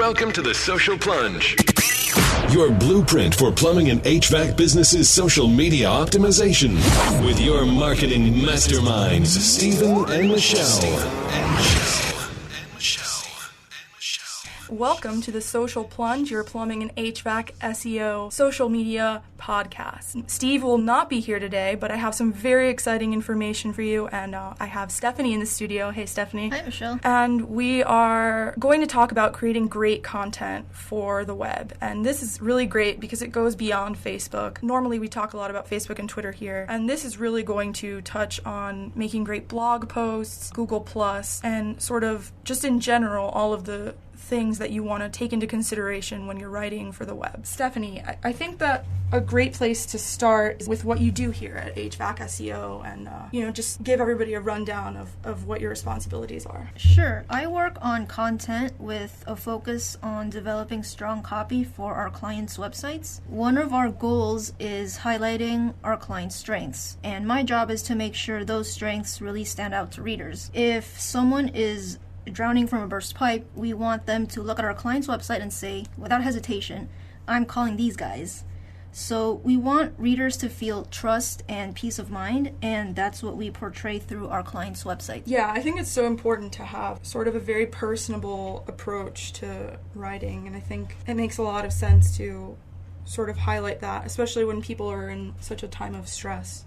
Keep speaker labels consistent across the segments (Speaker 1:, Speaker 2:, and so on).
Speaker 1: Welcome to the Social Plunge, your blueprint for plumbing and HVAC businesses' social media optimization, with your marketing masterminds, Stephen and Michelle.
Speaker 2: Welcome to the Social Plunge, your plumbing and HVAC SEO social media podcast. Steve will not be here today, but I have some very exciting information for you, and I have Stephanie in the studio. Hey, Stephanie.
Speaker 3: Hi, Michelle.
Speaker 2: And we are going to talk about creating great content for the web, and this is really great because it goes beyond Facebook. Normally, we talk a lot about Facebook and Twitter here, and this is really going to touch on making great blog posts, Google+, and sort of just in general, all of the things that you want to take into consideration when you're writing for the web. Stephanie, I think that a great place to start is with what you do here at HVAC SEO and, just give everybody a rundown of what your responsibilities are.
Speaker 3: Sure. I work on content with a focus on developing strong copy for our clients' websites. One of our goals is highlighting our clients' strengths, and my job is to make sure those strengths really stand out to readers. If someone is drowning from a burst pipe, we want them to look at our client's website and say, without hesitation, I'm calling these guys. So we want readers to feel trust and peace of mind, and that's what we portray through our client's website.
Speaker 2: Yeah, I think it's so important to have sort of a very personable approach to writing, and I think it makes a lot of sense to sort of highlight that, especially when people are in such a time of stress.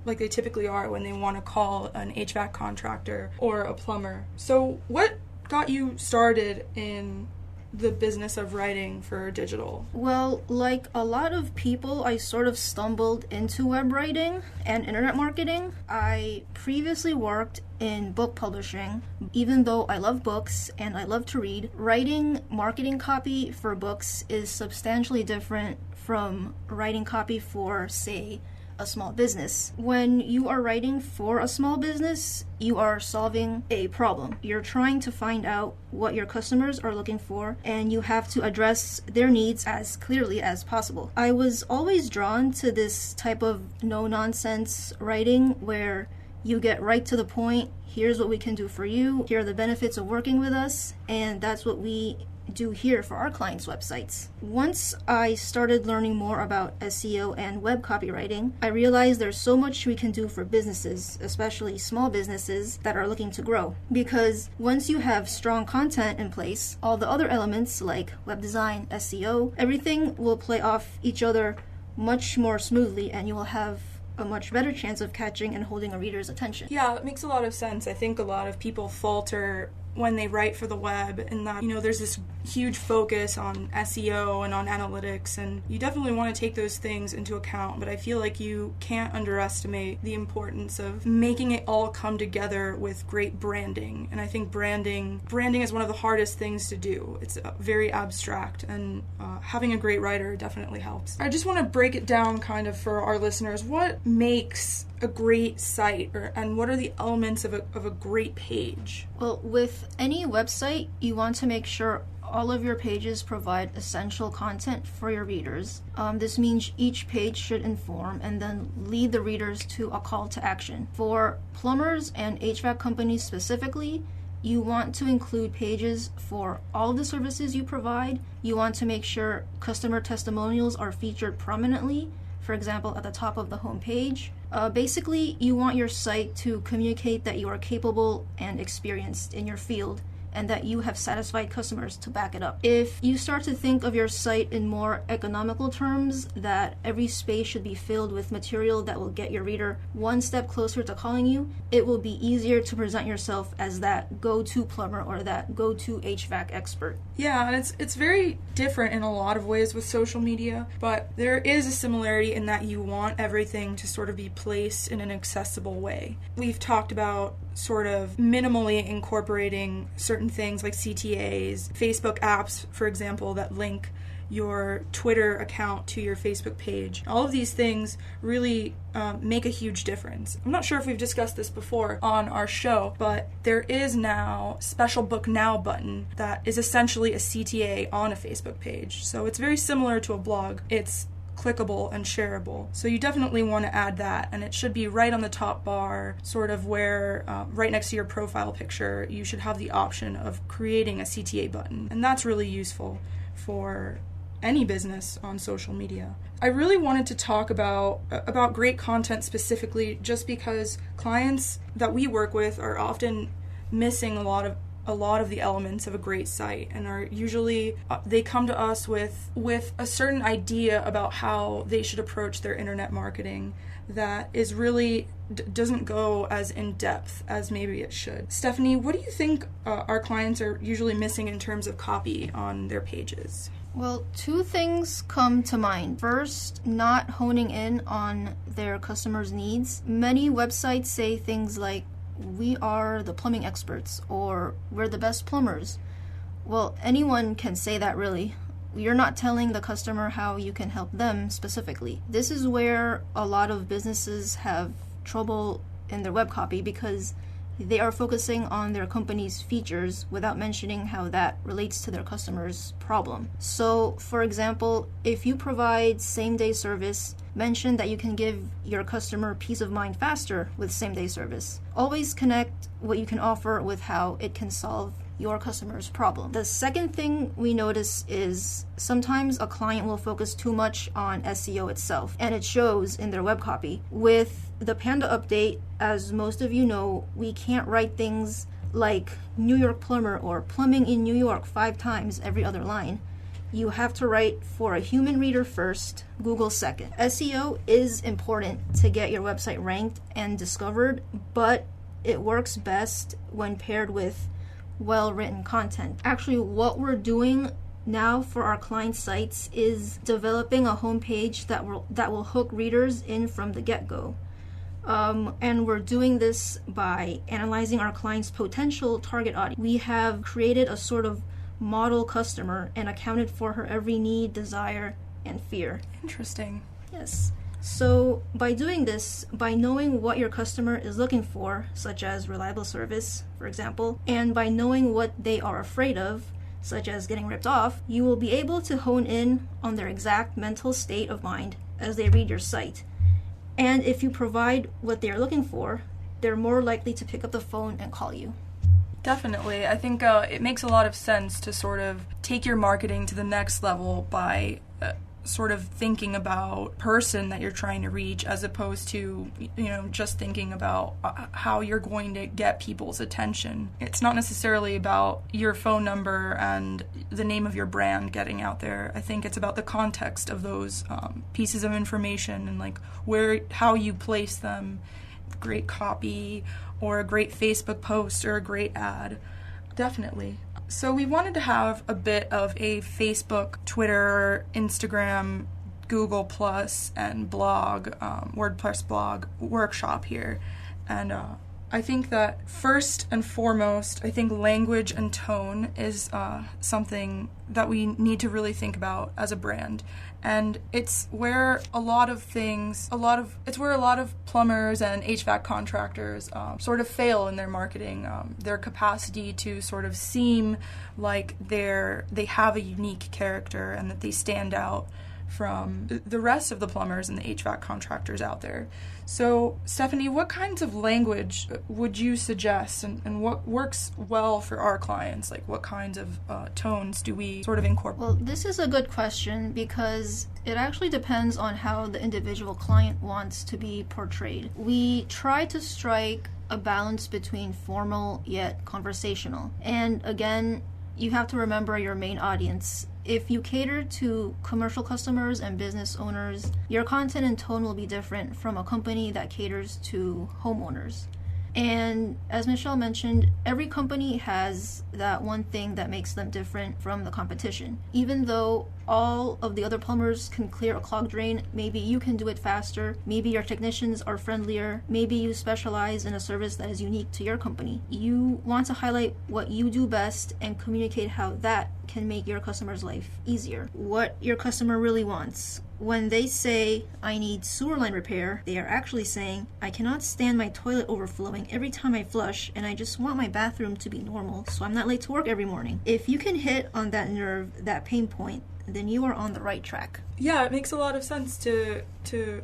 Speaker 2: Like they typically are when they want to call an HVAC contractor or a plumber. So what got you started in the business of writing for digital?
Speaker 3: Well, like a lot of people, I sort of stumbled into web writing and internet marketing. I previously worked in book publishing. Even though I love books and I love to read, writing marketing copy for books is substantially different from writing copy for, say, a small business. When you are writing for a small business, you are solving a problem. You're trying to find out what your customers are looking for, and you have to address their needs as clearly as possible. I was always drawn to this type of no-nonsense writing where you get right to the point. Here's what we can do for you. Here are the benefits of working with us, and that's what we do here for our clients' websites. Once I started learning more about SEO and web copywriting, I realized there's so much we can do for businesses, especially small businesses that are looking to grow. Because once you have strong content in place, all the other elements like web design, SEO, everything will play off each other much more smoothly, and you will have a much better chance of catching and holding a reader's attention.
Speaker 2: Yeah, it makes a lot of sense. I think a lot of people falter when they write for the web, and that, there's this huge focus on SEO and on analytics, and you definitely want to take those things into account, but I feel like you can't underestimate the importance of making it all come together with great branding. And I think branding is one of the hardest things to do. It's very abstract, and having a great writer definitely helps. I just want to break it down kind of for our listeners. What makes a great site, and what are the elements of a great page?
Speaker 3: Well, with any website, you want to make sure all of your pages provide essential content for your readers. This means each page should inform and then lead the readers to a call to action. For plumbers and HVAC companies specifically, you want to include pages for all of the services you provide. You want to make sure customer testimonials are featured prominently, for example, at the top of the home page. Basically, you want your site to communicate that you are capable and experienced in your field, and that you have satisfied customers to back it up. If you start to think of your site in more economical terms, that every space should be filled with material that will get your reader one step closer to calling you, it will be easier to present yourself as that go-to plumber or that go-to HVAC expert.
Speaker 2: Yeah, and it's very different in a lot of ways with social media, but there is a similarity in that you want everything to sort of be placed in an accessible way. We've talked about sort of minimally incorporating certain things like CTAs, Facebook apps, for example, that link your Twitter account to your Facebook page. All of these things really make a huge difference. I'm not sure if we've discussed this before on our show, but there is now a special book now button that is essentially a CTA on a Facebook page. So it's very similar to a blog. It's clickable and shareable. So you definitely want to add that, and it should be right on the top bar, sort of where right next to your profile picture, you should have the option of creating a CTA button, and that's really useful for any business on social media. I really wanted to talk about great content specifically, just because clients that we work with are often missing a lot of the elements of a great site, and are usually they come to us with a certain idea about how they should approach their internet marketing that is really doesn't go as in depth as maybe it should. Stephanie, what do you think our clients are usually missing in terms of copy on their pages?
Speaker 3: Well, two things come to mind. First, not honing in on their customers' needs. Many websites say things like, "We are the plumbing experts," or "We're the best plumbers." Well, anyone can say that, really. You're not telling the customer how you can help them specifically. This is where a lot of businesses have trouble in their web copy, because they are focusing on their company's features without mentioning how that relates to their customer's problem. So, for example, if you provide same-day service, mention that you can give your customer peace of mind faster with same-day service. Always connect what you can offer with how it can solve your customer's problem. The second thing we notice is sometimes a client will focus too much on SEO itself, and it shows in their web copy. With the Panda update, as most of you know, we can't write things like New York plumber or plumbing in New York 5 times every other line. You have to write for a human reader first, Google second. SEO is important to get your website ranked and discovered, but it works best when paired with well-written content. Actually, what we're doing now for our client sites is developing a homepage that will hook readers in from the get-go. And we're doing this by analyzing our client's potential target audience. We have created a sort of model customer and accounted for her every need, desire, and fear.
Speaker 2: Interesting.
Speaker 3: Yes. So by doing this, by knowing what your customer is looking for, such as reliable service, for example, and by knowing what they are afraid of, such as getting ripped off, you will be able to hone in on their exact mental state of mind as they read your site. And if you provide what they are looking for, they're more likely to pick up the phone and call you.
Speaker 2: Definitely. I think it makes a lot of sense to sort of take your marketing to the next level by sort of thinking about person that you're trying to reach, as opposed to, just thinking about how you're going to get people's attention. It's not necessarily about your phone number and the name of your brand getting out there. I think it's about the context of those pieces of information and like how you place them, great copy or a great Facebook post or a great ad. Definitely. So we wanted to have a bit of a Facebook, Twitter, Instagram, Google Plus, and blog, WordPress blog workshop here. And I think that first and foremost, I think language and tone is something that we need to really think about as a brand. And it's where a lot of plumbers and HVAC contractors sort of fail in their marketing, their capacity to sort of seem like they have a unique character and that they stand out from the rest of the plumbers and the HVAC contractors out there. So, Stephanie, what kinds of language would you suggest, and what works well for our clients? Like, what kinds of tones do we sort of incorporate?
Speaker 3: Well, this is a good question because it actually depends on how the individual client wants to be portrayed. We try to strike a balance between formal yet conversational. And again, you have to remember your main audience. If you cater to commercial customers and business owners, your content and tone will be different from a company that caters to homeowners. And as Michelle mentioned, every company has that one thing that makes them different from the competition. Even though all of the other plumbers can clear a clogged drain, maybe you can do it faster, maybe your technicians are friendlier, maybe you specialize in a service that is unique to your company. You want to highlight what you do best and communicate how that can make your customer's life easier. What your customer really wants. When they say, "I need sewer line repair," they are actually saying, "I cannot stand my toilet overflowing every time I flush, and I just want my bathroom to be normal so I'm not late to work every morning." If you can hit on that nerve, that pain point, then you are on the right track.
Speaker 2: Yeah, it makes a lot of sense to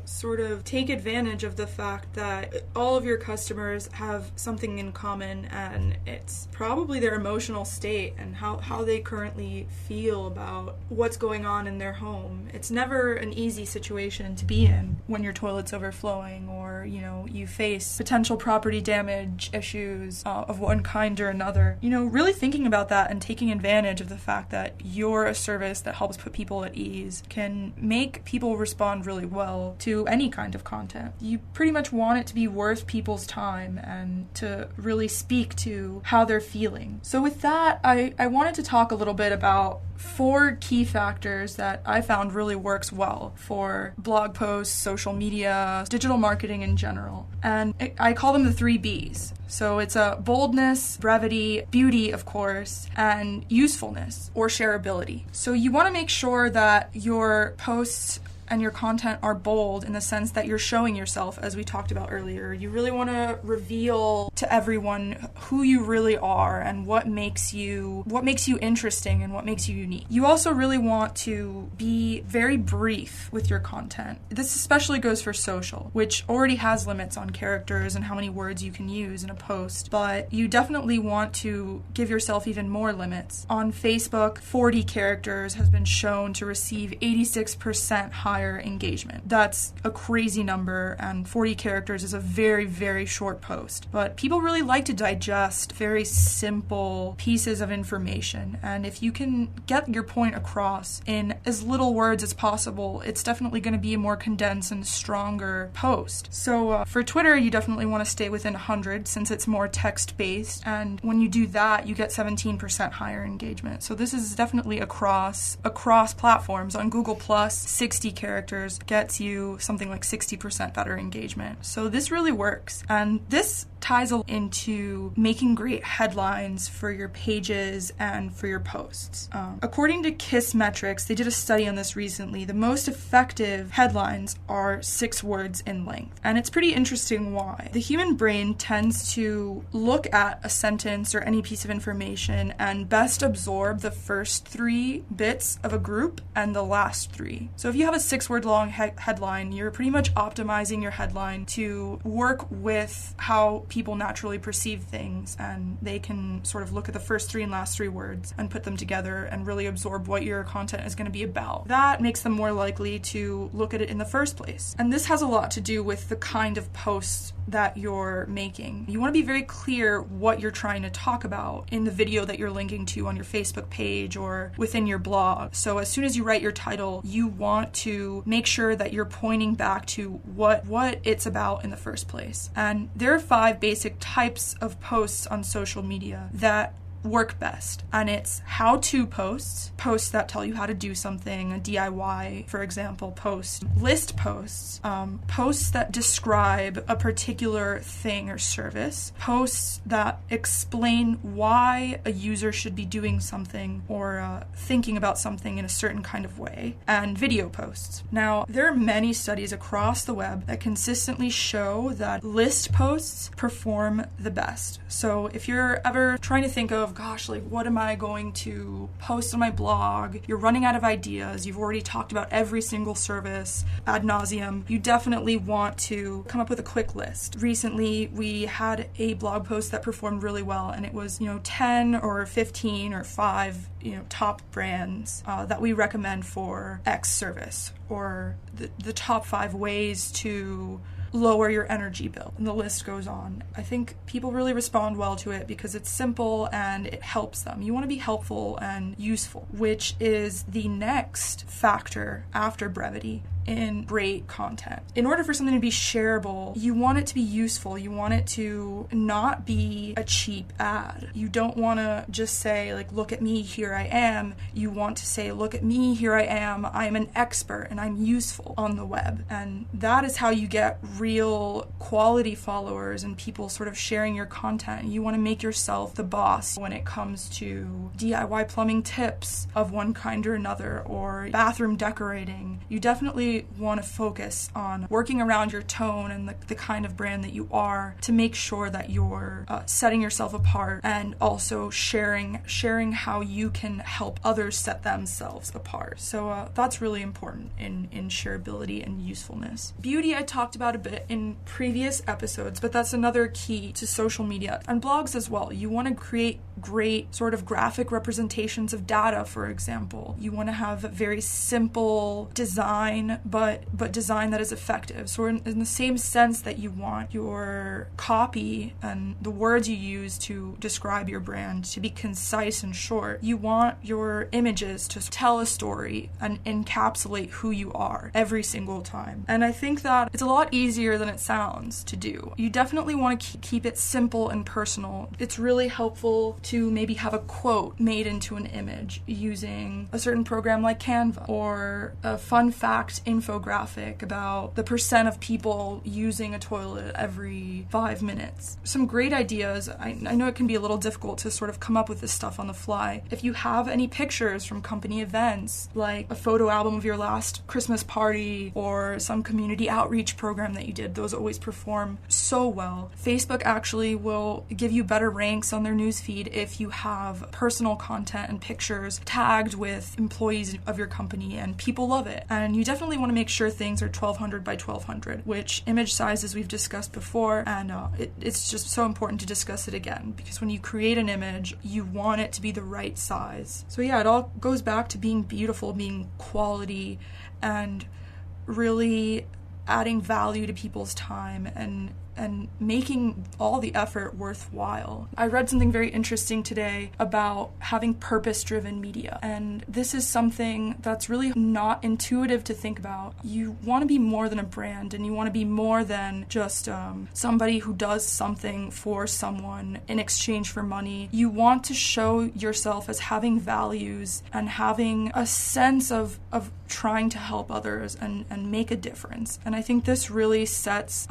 Speaker 2: sort of take advantage of the fact that all of your customers have something in common, and it's probably their emotional state and how they currently feel about what's going on in their home. It's never an easy situation to be in when your toilet's overflowing, or, you know, you face potential property damage issues of one kind or another. You know, really thinking about that and taking advantage of the fact that you're a service that helps put people at ease can make people respond really well to any kind of content. You pretty much want it to be worth people's time and to really speak to how they're feeling. So with that, I wanted to talk a little bit about 4 key factors that I found really works well for blog posts, social media, digital marketing in general. And I call them the 3 Bs. So it's a boldness, brevity, beauty, of course, and usefulness or shareability. So you want to make sure that your posts and your content are bold in the sense that you're showing yourself, as we talked about earlier. You really want to reveal to everyone who you really are and what makes you interesting and what makes you unique. You also really want to be very brief with your content. This especially goes for social, which already has limits on characters and how many words you can use in a post, but you definitely want to give yourself even more limits. On Facebook, 40 characters has been shown to receive 86% higher engagement. That's a crazy number, and 40 characters is a very, very short post. But people really like to digest very simple pieces of information, and if you can get your point across in as little words as possible, it's definitely going to be a more condensed and stronger post. So for Twitter, you definitely want to stay within 100 since it's more text-based, and when you do that, you get 17% higher engagement. So this is definitely across platforms. On Google+, 60 characters gets you something like 60% better engagement. So this really works. And this ties into making great headlines for your pages and for your posts. According to KISS Metrics, they did a study on this recently. The most effective headlines are 6 words in length. And it's pretty interesting why. The human brain tends to look at a sentence or any piece of information and best absorb the first 3 bits of a group and the last 3. So if you have a 6-word long headline, you're pretty much optimizing your headline to work with how people naturally perceive things, and they can sort of look at the first 3 and last 3 words and put them together and really absorb what your content is going to be about. That makes them more likely to look at it in the first place. And this has a lot to do with the kind of posts that you're making. You want to be very clear what you're trying to talk about in the video that you're linking to on your Facebook page or within your blog. So as soon as you write your title, you want to make sure that you're pointing back to what it's about in the first place. And there are 5 basic types of posts on social media that work best, and it's how-to posts that tell you how to do something, a DIY, for example, post, list posts, posts that describe a particular thing or service, posts that explain why a user should be doing something or thinking about something in a certain kind of way, and video posts. Now, there are many studies across the web that consistently show that list posts perform the best. So if you're ever trying to think of, gosh, like, what am I going to post on my blog? You're running out of ideas. You've already talked about every single service ad nauseum. You definitely want to come up with a quick list. Recently, we had a blog post that performed really well, and it was, 10 or 15 or 5, top brands that we recommend for X service, or the top 5 ways to lower your energy bill, and the list goes on. I think people really respond well to it because it's simple and it helps them. You want to be helpful and useful, which is the next factor after brevity in great content. In order for something to be shareable, you want it to be useful. You want it to not be a cheap ad. You don't want to just say, like, look at me, here I am. You want to say, look at me, here I am. I'm an expert and I'm useful on the web. And that is how you get real quality followers and people sort of sharing your content. You want to make yourself the boss when it comes to DIY plumbing tips of one kind or another, or bathroom decorating. You definitely really want to focus on working around your tone and the kind of brand that you are to make sure that you're setting yourself apart, and also sharing how you can help others set themselves apart. So that's really important in shareability and usefulness. Beauty I talked about a bit in previous episodes, but that's another key to social media and blogs as well. You want to create great sort of graphic representations of data, for example. You want to have very simple design, but design that is effective. So in the same sense that you want your copy and the words you use to describe your brand to be concise and short, you want your images to tell a story and encapsulate who you are every single time. And I think that it's a lot easier than it sounds to do. You definitely want to keep it simple and personal. It's really helpful to maybe have a quote made into an image using a certain program like Canva, or a fun fact infographic about the percent of people using a toilet every 5 minutes. Some great ideas. I know it can be a little difficult to sort of come up with this stuff on the fly. If you have any pictures from company events, like a photo album of your last Christmas party or some community outreach program that you did, those always perform so well. Facebook actually will give you better ranks on their newsfeed if you have personal content and pictures tagged with employees of your company, and people love it. And you definitely want to make sure things are 1200 by 1200, which image sizes we've discussed before, and it's just so important to discuss it again, because when you create an image, you want it to be the right size. So yeah, it all goes back to being beautiful, being quality, and really adding value to people's time and making all the effort worthwhile. I read something very interesting today about having purpose-driven media, and this is something that's really not intuitive to think about. You want to be more than a brand, and you want to be more than just somebody who does something for someone in exchange for money. You want to show yourself as having values and having a sense of trying to help others and make a difference. And I think this really sets